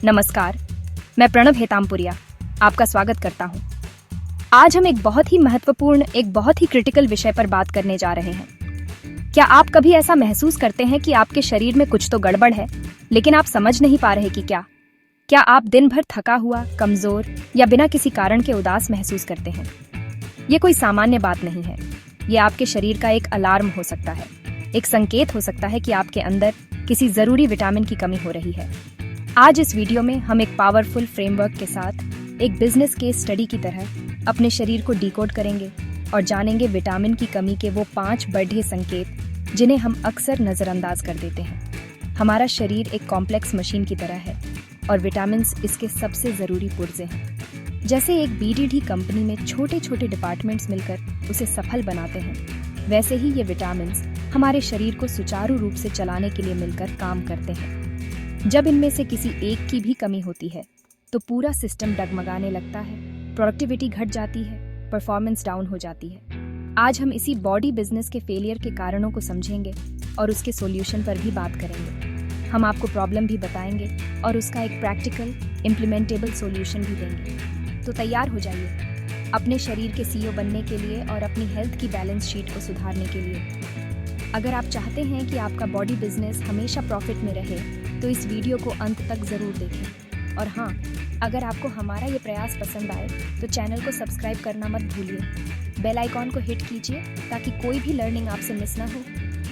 नमस्कार, मैं प्रणव हेतामपुरिया आपका स्वागत करता हूँ। आज हम एक बहुत ही महत्वपूर्ण, एक बहुत ही क्रिटिकल विषय पर बात करने जा रहे हैं। क्या आप कभी ऐसा महसूस करते हैं कि आपके शरीर में कुछ तो गड़बड़ है, लेकिन आप समझ नहीं पा रहे कि क्या? क्या आप दिन भर थका हुआ, कमजोर या बिना किसी कारण के उदास महसूस करते हैं? ये कोई सामान्य बात नहीं है। ये आपके शरीर का एक अलार्म हो सकता है, एक संकेत हो सकता है कि आपके अंदर किसी जरूरी विटामिन की कमी हो रही है। आज इस वीडियो में हम एक पावरफुल फ्रेमवर्क के साथ एक बिजनेस केस स्टडी की तरह अपने शरीर को डिकोड करेंगे और जानेंगे विटामिन की कमी के वो 5 बड़े संकेत जिन्हें हम अक्सर नजरअंदाज कर देते हैं। हमारा शरीर एक कॉम्प्लेक्स मशीन की तरह है और विटामिन्स इसके सबसे जरूरी पुर्जे हैं। जैसे एक बीडीडी कंपनी में छोटे छोटे डिपार्टमेंट्स मिलकर उसे सफल बनाते हैं, वैसे ही ये विटामिन्स हमारे शरीर को सुचारू रूप से चलाने के लिए मिलकर काम करते हैं। जब इनमें से किसी एक की भी कमी होती है तो पूरा सिस्टम डगमगाने लगता है, प्रोडक्टिविटी घट जाती है, परफॉर्मेंस डाउन हो जाती है। आज हम इसी बॉडी बिजनेस के फेलियर के कारणों को समझेंगे और उसके सॉल्यूशन पर भी बात करेंगे। हम आपको प्रॉब्लम भी बताएंगे और उसका एक प्रैक्टिकल, इम्प्लीमेंटेबल सॉल्यूशन भी देंगे। तो तैयार हो जाइए अपने शरीर के सीईओ बनने के लिए और अपनी हेल्थ की बैलेंस शीट को सुधारने के लिए। अगर आप चाहते हैं कि आपका बॉडी बिजनेस हमेशा प्रॉफिट में रहे तो इस वीडियो को अंत तक जरूर देखें। और हाँ, अगर आपको हमारा ये प्रयास पसंद आए तो चैनल को सब्सक्राइब करना मत भूलिए। बेल आइकॉन को हिट कीजिए ताकि कोई भी लर्निंग आपसे मिस ना हो,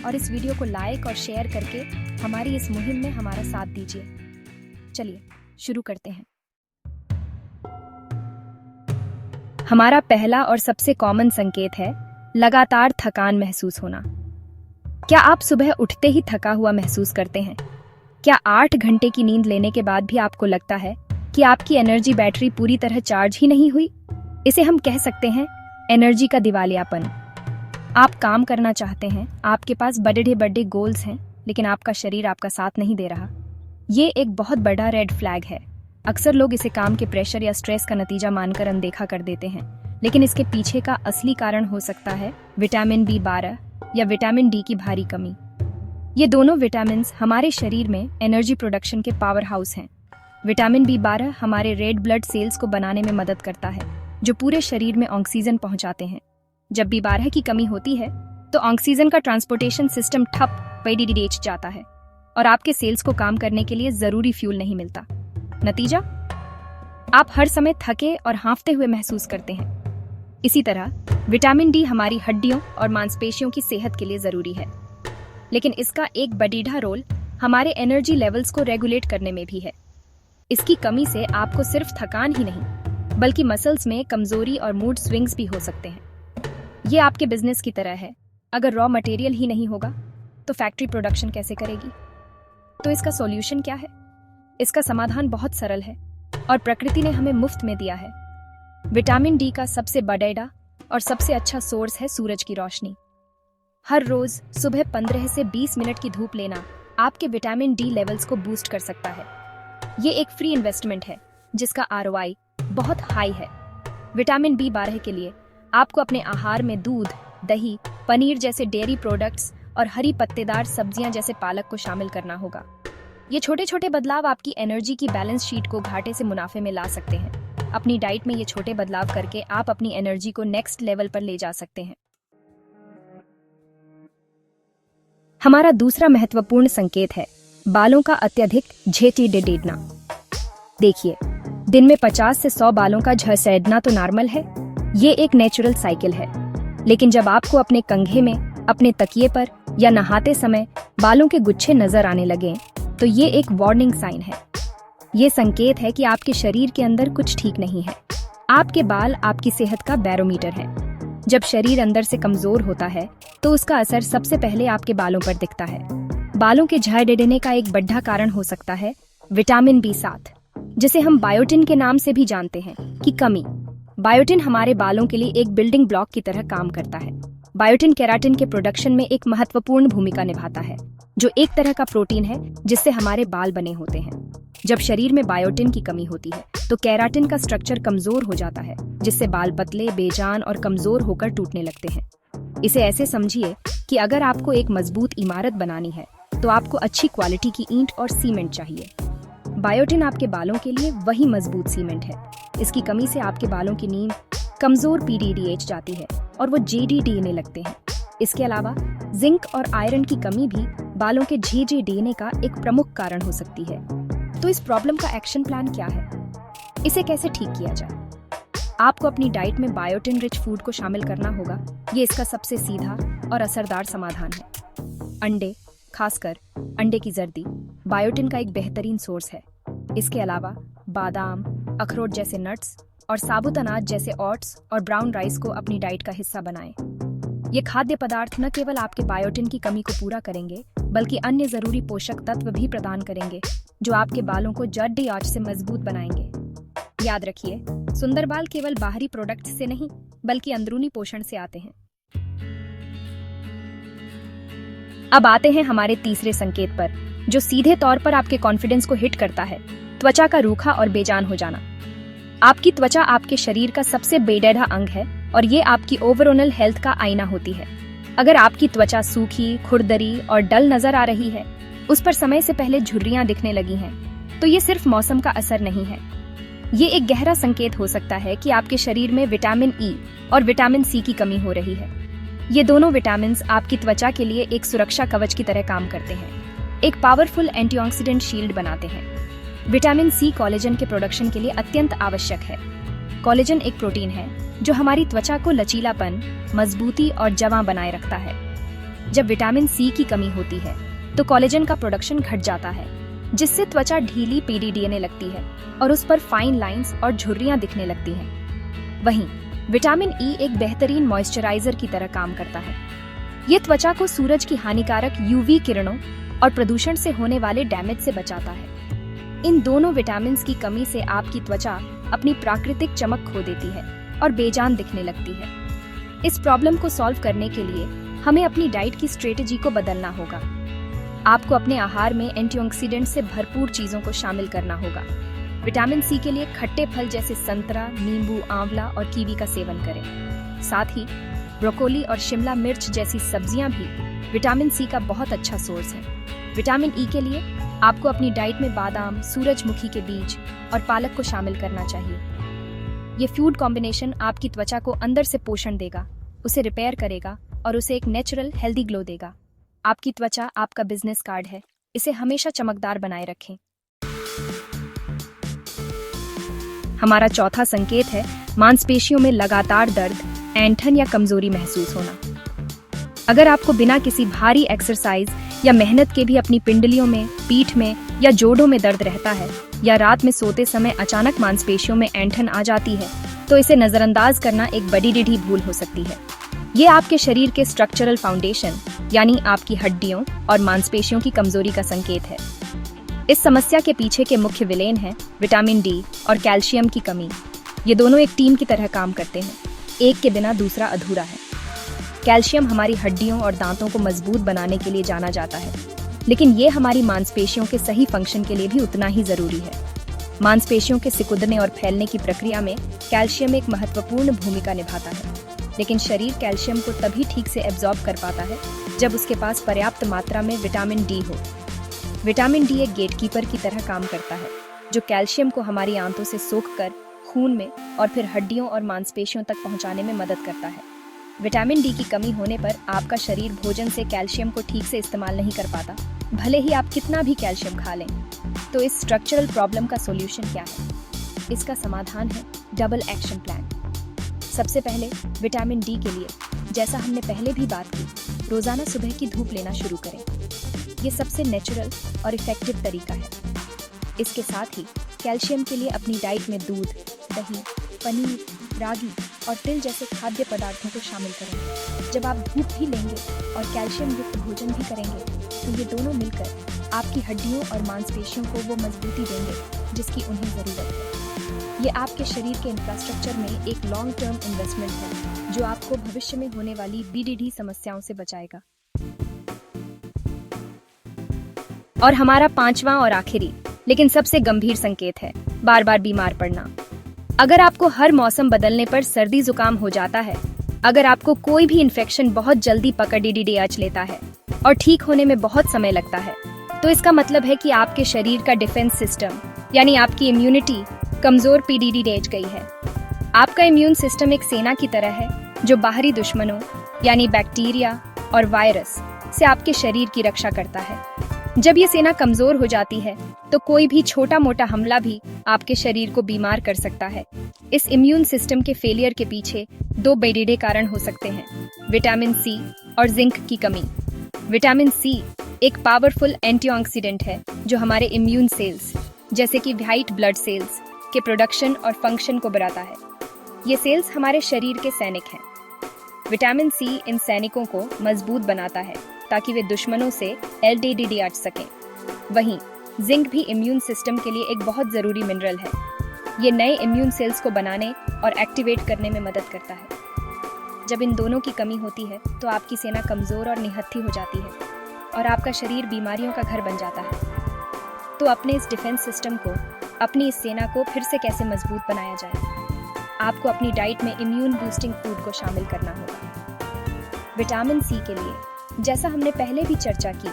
और इस वीडियो को लाइक और शेयर करके हमारी इस मुहिम में हमारा साथ दीजिए। चलिए शुरू करते हैं। हमारा पहला और सबसे कॉमन संकेत है लगातार थकान महसूस होना। क्या आप सुबह उठते ही थका हुआ महसूस करते हैं? क्या 8 घंटे की नींद लेने के बाद भी आपको लगता है कि आपकी एनर्जी बैटरी पूरी तरह चार्ज ही नहीं हुई? इसे हम कह सकते हैं एनर्जी का दिवालियापन। आप काम करना चाहते हैं, आपके पास बड़े बड़े गोल्स हैं, लेकिन आपका शरीर आपका साथ नहीं दे रहा। ये एक बहुत बड़ा रेड फ्लैग है। अक्सर लोग इसे काम के प्रेशर या स्ट्रेस का नतीजा मानकर अनदेखा कर देते हैं, लेकिन इसके पीछे का असली कारण हो सकता है विटामिन B12 या विटामिन डी की भारी कमी। ये दोनों विटामिन्स हमारे शरीर में एनर्जी प्रोडक्शन के पावर हाउस हैं। विटामिन B12 हमारे रेड ब्लड सेल्स को बनाने में मदद करता है, जो पूरे शरीर में ऑक्सीजन पहुंचाते हैं। जब B12 की कमी होती है तो ऑक्सीजन का ट्रांसपोर्टेशन सिस्टम ठप जाता है और आपके सेल्स को काम करने के लिए जरूरी फ्यूल नहीं मिलता। नतीजा, आप हर समय थके और हांफते हुए महसूस करते हैं। इसी तरह विटामिन डी हमारी हड्डियों और मांसपेशियों की सेहत के लिए जरूरी है, लेकिन इसका एक बड़ा रोल हमारे एनर्जी लेवल्स को रेगुलेट करने में भी है। इसकी कमी से आपको सिर्फ थकान ही नहीं, बल्कि मसल्स में कमजोरी और मूड स्विंग्स भी हो सकते हैं। ये आपके बिजनेस की तरह है। अगर रॉ मटेरियल ही नहीं होगा तो फैक्ट्री प्रोडक्शन कैसे करेगी? तो इसका सॉल्यूशन क्या है? इसका समाधान बहुत सरल है और प्रकृति ने हमें मुफ्त में दिया है। विटामिन डी का सबसे बड़ा और सबसे अच्छा सोर्स है सूरज की रोशनी। हर रोज सुबह 15 से 20 मिनट की धूप लेना आपके विटामिन डी लेवल्स को बूस्ट कर सकता है। ये एक फ्री इन्वेस्टमेंट है जिसका ROI बहुत हाई है। विटामिन B12 के लिए आपको अपने आहार में दूध, दही, पनीर जैसे डेयरी प्रोडक्ट्स और हरी पत्तेदार सब्जियां जैसे पालक को शामिल करना होगा। ये छोटे छोटे बदलाव आपकी एनर्जी की बैलेंस शीट को घाटे से मुनाफे में ला सकते हैं। अपनी डाइट में ये छोटे बदलाव करके आप अपनी एनर्जी को नेक्स्ट लेवल पर ले जा सकते हैं। हमारा दूसरा महत्वपूर्ण संकेत है बालों का अत्यधिक झड़ना। देखिए, दिन में 50 से 100 बालों का झड़ना तो नॉर्मल है। ये एक नेचुरल साइकिल है, लेकिन जब आपको अपने कंघे में, अपने तकिए पर या नहाते समय बालों के गुच्छे नजर आने लगे तो ये एक वार्निंग साइन है। ये संकेत है कि आपके शरीर के अंदर कुछ ठीक नहीं है। आपके बाल आपकी सेहत का बैरोमीटर है। जब शरीर अंदर से कमजोर होता है तो उसका असर सबसे पहले आपके बालों पर दिखता है। बालों के झड़ने का एक बड़ा कारण हो सकता है विटामिन B7, जिसे हम बायोटिन के नाम से भी जानते हैं, की कमी। बायोटिन हमारे बालों के लिए एक बिल्डिंग ब्लॉक की तरह काम करता है। बायोटिन केराटिन के प्रोडक्शन में एक महत्वपूर्ण भूमिका निभाता है, जो एक तरह का प्रोटीन है जिससे हमारे बाल बने होते हैं। जब शरीर में बायोटिन की कमी होती है तो केराटिन का स्ट्रक्चर कमजोर हो जाता है, जिससे बाल पतले, बेजान और कमजोर होकर टूटने लगते हैं। इसे ऐसे समझिए कि अगर आपको एक मजबूत इमारत बनानी है तो आपको अच्छी क्वालिटी की ईंट और सीमेंट चाहिए। बायोटिन आपके बालों के लिए वही मजबूत सीमेंट है। इसकी कमी से आपके बालों की नींव कमजोर पीडीडीएच जाती है और वो जेडी डीएनए लगते हैं। इसके अलावा जिंक और आयरन की कमी भी बालों के झीजे डीएनए का एक प्रमुख कारण हो सकती है। तो इस प्रॉब्लम का एक्शन प्लान क्या है? इसे कैसे ठीक किया जाए? आपको अपनी डाइट में बायोटिन रिच फूड को शामिल करना होगा। ये इसका सबसे सीधा और असरदार समाधान है। अंडे, खासकर अंडे की जर्दी, बायोटिन का एक बेहतरीन सोर्स है। इसके अलावा बादाम, अखरोट जैसे नट्स और साबुत अनाज जैसे ओट्स और ब्राउन राइस को अपनी डाइट का हिस्सा बनाएं। ये खाद्य पदार्थ न केवल आपके बायोटिन की कमी को पूरा करेंगे, बल्कि अन्य जरूरी पोषक तत्व भी प्रदान करेंगे, जो आपके बालों को जड्डी आंच से मजबूत बनाएंगे। याद रखिए, सुंदर बाल केवल बाहरी प्रोडक्ट से नहीं, बल्कि अंदरूनी पोषण से आते हैं। अब आते हैं हमारे तीसरे संकेत पर, जो सीधे तौर पर आपके कॉन्फिडेंस को हिट करता है: त्वचा का रूखा और बेजान हो जाना। आपकी त्वचा आपके शरीर का सबसे बेडेढ़ा अंग है और ये आपकी ओवरऑल हेल्थ का आईना होती है। अगर आपकी त्वचा सूखी, खुरदरी और डल नजर आ रही है, उस पर समय से पहले झुर्रियां दिखने लगी हैं, तो ये सिर्फ मौसम का असर नहीं है। ये एक गहरा संकेत हो सकता है कि आपके शरीर में विटामिन ई और विटामिन सी की कमी हो रही है। ये दोनों विटामिन आपकी त्वचा के लिए एक सुरक्षा कवच की तरह काम करते हैं, एक पावरफुल एंटीऑक्सीडेंट शील्ड बनाते हैं। विटामिन सी कोलेजन के प्रोडक्शन के लिए अत्यंत आवश्यक है। कोलेजन एक प्रोटीन है जो हमारी त्वचा को लचीलापन, मजबूती और जवां बनाए रखता है। जब विटामिन सी की कमी होती है तो कोलेजन का प्रोडक्शन घट जाता है, जिससे त्वचा ढीली पीडीडीएनए लगती है और उस पर फाइन लाइंस और झुर्रियां दिखने लगती हैं। वहीं विटामिन ई एक बेहतरीन मॉइस्चराइजर की तरह काम करता है। ये त्वचा को सूरज की हानिकारक यूवी किरणों और प्रदूषण से होने वाले डैमेज से बचाता है। इन दोनों विटामिन की कमी से आपकी त्वचा अपनी प्राकृतिक चमक खो देती है और बेजान दिखने लगती है। इस प्रॉब्लम को सॉल्व करने के लिए हमें अपनी डाइट की स्ट्रेटेजी को बदलना होगा। आपको अपने आहार में एंटीऑक्सीडेंट से भरपूर चीजों को शामिल करना होगा। विटामिन सी के लिए खट्टे फल जैसे संतरा, नींबू, आंवला और कीवी का सेवन करें। साथ ही ब्रोकोली और शिमला मिर्च जैसी सब्जियां भी विटामिन सी का बहुत अच्छा सोर्स है। विटामिन ई के लिए आपको अपनी डाइट में बादाम, सूरजमुखी के बीज और पालक को शामिल करना चाहिए। ये फूड कॉम्बिनेशन आपकी त्वचा को अंदर से पोषण देगा, उसे रिपेयर करेगा और उसे एक नेचुरल हेल्दी ग्लो देगा। आपकी त्वचा आपका बिजनेस कार्ड है, इसे हमेशा चमकदार बनाए रखें। हमारा चौथा संकेत है मांसपेशियों में लगातार दर्द, ऐंठन या कमजोरी महसूस होना। अगर आपको बिना किसी भारी एक्सरसाइज या मेहनत के भी अपनी पिंडलियों में, पीठ में या जोड़ों में दर्द रहता है, या रात में सोते समय अचानक मांसपेशियों में ऐंठन आ जाती है, तो इसे नजरअंदाज करना एक बड़ी रीढ़ी भूल हो सकती है। ये आपके शरीर के स्ट्रक्चरल फाउंडेशन यानी आपकी हड्डियों और मांसपेशियों की कमजोरी का संकेत है। इस समस्या के पीछे के मुख्य विलेन हैं विटामिन डी और कैल्शियम की कमी। ये दोनों एक टीम की तरह काम करते हैं, एक के बिना दूसरा अधूरा है। कैल्शियम हमारी हड्डियों और दांतों को मजबूत बनाने के लिए जाना जाता है, लेकिन ये हमारी मांसपेशियों के सही फंक्शन के लिए भी उतना ही जरूरी है। मांसपेशियों के सिकुड़ने और फैलने की प्रक्रिया में कैल्शियम एक महत्वपूर्ण भूमिका निभाता है, लेकिन शरीर कैल्शियम को तभी ठीक से एब्जॉर्ब कर पाता है जब उसके पास पर्याप्त मात्रा में विटामिन डी हो। विटामिन डी एक गेटकीपर की तरह काम करता है, जो कैल्शियम को हमारी आंतों से सोखकर खून में और फिर हड्डियों और मांसपेशियों तक पहुंचाने में मदद करता है। विटामिन डी की कमी होने पर आपका शरीर भोजन से कैल्शियम को ठीक से इस्तेमाल नहीं कर पाता, भले ही आप कितना भी कैल्शियम खा लें। तो इस स्ट्रक्चरल प्रॉब्लम का सॉल्यूशन क्या है? इसका समाधान है डबल एक्शन प्लान। सबसे पहले विटामिन डी के लिए, जैसा हमने पहले भी बात की, रोजाना सुबह की धूप लेना शुरू करें। ये सबसे नेचुरल और इफेक्टिव तरीका है। इसके साथ ही कैल्शियम के लिए अपनी डाइट में दूध, दही, पनीर, रागी और तिल जैसे खाद्य पदार्थों को शामिल करें। जब आप धूप भी लेंगे और कैल्शियम युक्त भोजन भी करेंगे, तो ये दोनों मिलकर आपकी हड्डियों और मांसपेशियों को वो मजबूती देंगे जिसकी उन्हें ज़रूरत है। ये आपके शरीर के इंफ्रास्ट्रक्चर में एक लॉन्ग टर्म इन्वेस्टमेंट है, जो आपको भविष्य में होने वाली बीडीडी समस्याओं से बचाएगा। और हमारा पांचवा और आखिरी लेकिन सबसे गंभीर संकेत है बार बार बीमार पड़ना। अगर आपको हर मौसम बदलने पर सर्दी जुकाम हो जाता है, अगर आपको कोई भी इन्फेक्शन बहुत जल्दी पकड़ डीडीएच लेता है और ठीक होने में बहुत समय लगता है, तो इसका मतलब है कि आपके शरीर का डिफेंस सिस्टम यानी आपकी इम्यूनिटी कमजोर पीडीडी रह गई है। आपका इम्यून सिस्टम एक सेना की तरह है जो बाहरी दुश्मनों यानी बैक्टीरिया और वायरस से आपके शरीर की रक्षा करता है। जब ये सेना कमजोर हो जाती है तो कोई भी छोटा मोटा हमला भी आपके शरीर को बीमार कर सकता है। इस इम्यून सिस्टम के फेलियर के पीछे दो बड़े कारण हो सकते हैं, विटामिन सी और जिंक की कमी। विटामिन सी एक पावरफुल एंटीऑक्सीडेंट है जो हमारे इम्यून सेल्स जैसे कि व्हाइट ब्लड सेल्स के प्रोडक्शन और फंक्शन को बढ़ाता है। ये सेल्स हमारे शरीर के सैनिक हैं। विटामिन सी इन सैनिकों को मजबूत बनाता है ताकि वे दुश्मनों से लड़ सकें। वहीं जिंक भी इम्यून सिस्टम के लिए एक बहुत ज़रूरी मिनरल है। ये नए इम्यून सेल्स को बनाने और एक्टिवेट करने में मदद करता है। जब इन दोनों की कमी होती है तो आपकी सेना कमज़ोर और निहत्थी हो जाती है और आपका शरीर बीमारियों का घर बन जाता है। तो अपने इस डिफेंस सिस्टम को, अपनी इस सेना को फिर से कैसे मजबूत बनाया जाए? आपको अपनी डाइट में इम्यून बूस्टिंग फूड को शामिल करना होगा। विटामिन सी के लिए, जैसा हमने पहले भी चर्चा की,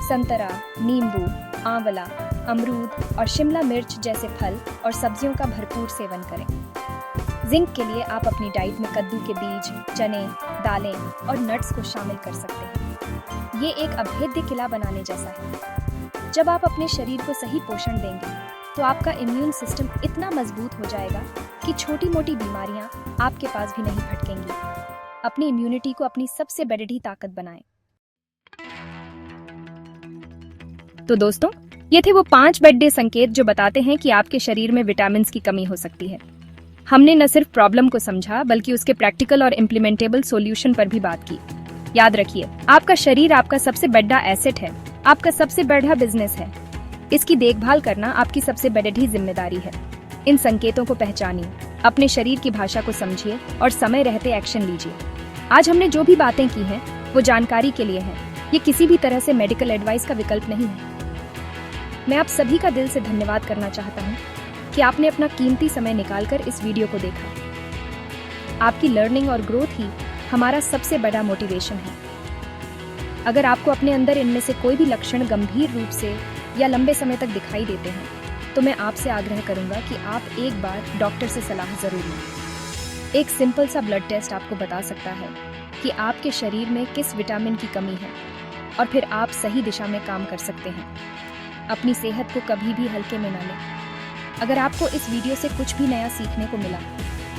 संतरा, नींबू, आंवला, अमरूद और शिमला मिर्च जैसे फल और सब्जियों का भरपूर सेवन करें। जिंक के लिए आप अपनी डाइट में कद्दू के बीज, चने, दालें और नट्स को शामिल कर सकते हैं। ये एक अभेद्य किला बनाने जैसा है। जब आप अपने शरीर को सही पोषण देंगे तो आपका इम्यून सिस्टम इतना मजबूत हो जाएगा कि छोटी मोटी बीमारियां आपके पास भी नहीं भटकेंगी। अपनी इम्यूनिटी को अपनी सबसे बड़ी ताकत बनाएं। तो दोस्तों, ये थे वो 5 बड़े संकेत जो बताते हैं कि आपके शरीर में विटामिन की कमी हो सकती है। हमने न सिर्फ प्रॉब्लम को समझा बल्कि उसके प्रैक्टिकल और इम्प्लीमेंटेबल सॉल्यूशन पर भी बात की। याद रखिए, आपका शरीर आपका सबसे बड़ा एसेट है, आपका सबसे बड़ा बिजनेस है। इसकी देखभाल करना आपकी सबसे बड़ी जिम्मेदारी है। इन संकेतों को पहचानिए, अपने शरीर की भाषा को समझिए और समय रहते एक्शन लीजिए। आज हमने जो भी बातें की हैं वो जानकारी के लिए हैं, ये किसी भी तरह से मेडिकल एडवाइस का विकल्प नहीं है। मैं आप सभी का दिल से धन्यवाद करना चाहता हूँ कि आपने अपना कीमती समय निकालकर इस वीडियो को देखा। आपकी लर्निंग और ग्रोथ ही हमारा सबसे बड़ा मोटिवेशन है। अगर आपको अपने अंदर इनमें से कोई भी लक्षण गंभीर रूप से या लंबे समय तक दिखाई देते हैं तो मैं आपसे आग्रह करूंगा कि आप एक बार डॉक्टर से सलाह जरूर लें। एक सिंपल सा ब्लड टेस्ट आपको बता सकता है कि आपके शरीर में किस विटामिन की कमी है और फिर आप सही दिशा में काम कर सकते हैं। अपनी सेहत को कभी भी हल्के में ना लें। अगर आपको इस वीडियो से कुछ भी नया सीखने को मिला,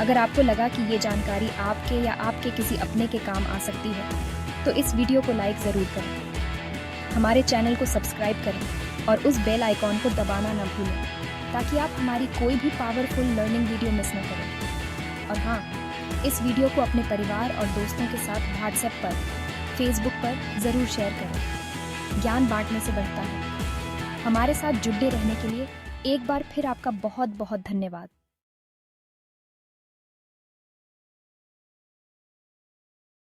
अगर आपको लगा कि ये जानकारी आपके या आपके किसी अपने के काम आ सकती है, तो इस वीडियो को लाइक ज़रूर करें, हमारे चैनल को सब्सक्राइब करें और उस बेल आइकॉन को दबाना न भूलें ताकि आप हमारी कोई भी पावरफुल लर्निंग वीडियो मिस न करें। और हाँ, इस वीडियो को अपने परिवार और दोस्तों के साथ व्हाट्सएप पर, फेसबुक पर ज़रूर शेयर करें। ज्ञान बांटने से बढ़ता है। हमारे साथ जुड़े रहने के लिए एक बार फिर आपका बहुत बहुत धन्यवाद।